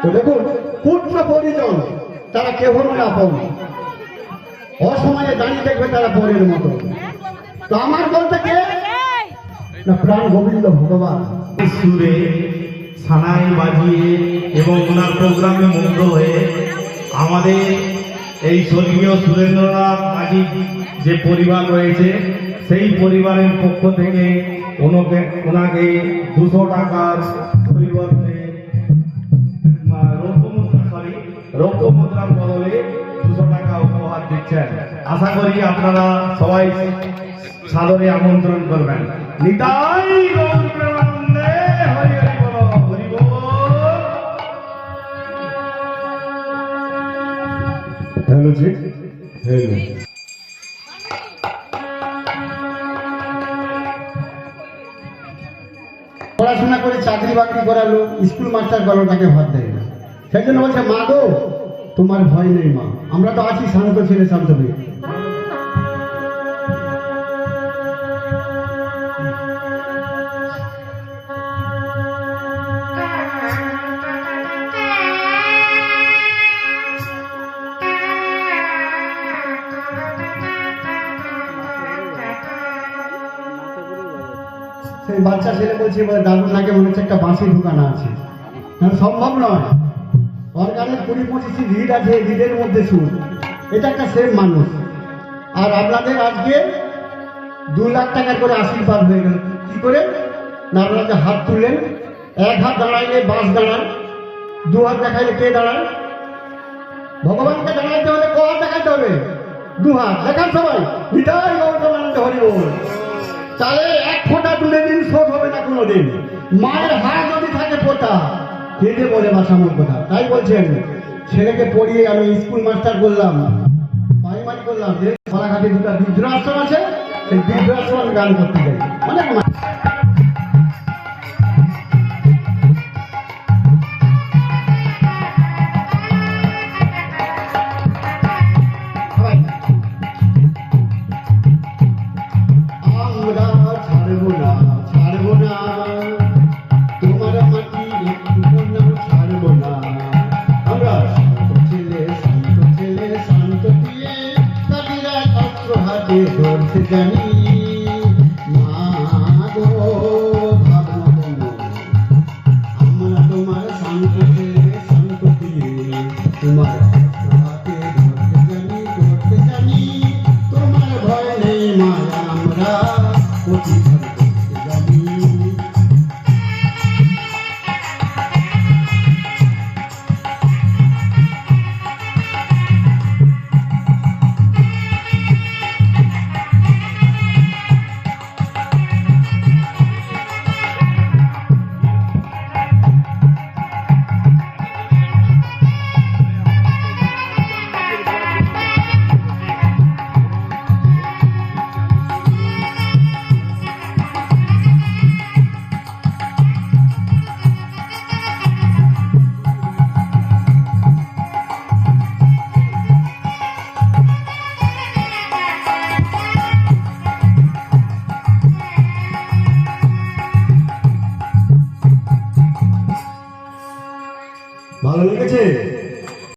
তো দেখুন, পুত্র পরিজন তারা কেহ নয় আপন, অসময়ে দাঁড়িয়ে দেখবে তারা পরের মতো। তো আমার বলতে কে না, প্রাণ গোবিন্দ ভগবান সুরে সানাই বাজিয়ে এবং ওনার প্রোগ্রামে মুগ্ধ হয়ে আমাদের এই স্বর্গীয় সুরেন্দ্রনাথ মাঝি যে পরিবার রয়েছে সেই পরিবারের পক্ষ থেকে ওনাকে 200 টাকার পরিবর্তে রৌপ্য মুদ্রার বদলে 200 টাকা উপহার দিচ্ছেন। আশা করি আপনারা সবাই সাদরে আমন্ত্রণ করবেন। নিতাই গৌর প্রেমানন্দে, হরি হরি বল, হরি বল। হ্যালো জি, হ্যালো। পড়াশোনা করে চাকরি বাকরি করালো, স্কুল মাস্টার করলো, তাকে ভাত দেয় না। সেই জন্য বলছে, মা গো তোমার ভয় নেই মা, আমরা তো আছি শান্ত ছেলে, শান্ত মেয়ে। সেই বাচ্চা ছেলে বলছে, দাদুর নাকে মনে হচ্ছে একটা বাঁশি ঢুকানো আছে। সম্ভব নয়, অর্গানের 20-25টি লিড আছে, লিডের মধ্যে সুর। এটা একটা সেম মানুষ। আর আপনাদের আজকে 2 লাখ টাকার করে আশীর্বাদ হয়ে গেল। কি করে না, আপনারা হাত তুললেন, 1 হাত দাঁড়াইলে বাঁশ দাঁড়ায়, 2 হাত দেখাইলে কে দাঁড়ায়? ভগবানকে দাঁড়াইতে হলে ক হাত দেখাইতে হবে? 2 হাত দেখান সবাই। নিতাই গৌর প্রেমানন্দে, হরি বল। তাহলে 1 ফোঁটা তুলে দিন, শোধ হবে না কোনোদিন। মায়ের হাত যদি থাকে পোতা, কেঁদে বলে বাসামোর কথা। তাই বলছেন, ছেলেকে পড়িয়ে আমি স্কুল মাস্টার করলাম, প্রাইমারি করলাম, যে কলাঘাটে 2টা বৃদ্ধাশ্রম আছে, সেই বৃদ্ধাশ্রম আমি গান করতে যাই অনেক। জানি মা গো ভাবনা, আমরা তোমার শান্ত ছেলে, শান্ত দিয়ে তোমার হাতে ধরতে জানি, তোমার ভয় নেই মা, আমরা প্রতিভা করতে জানি। ভালো লেগেছে?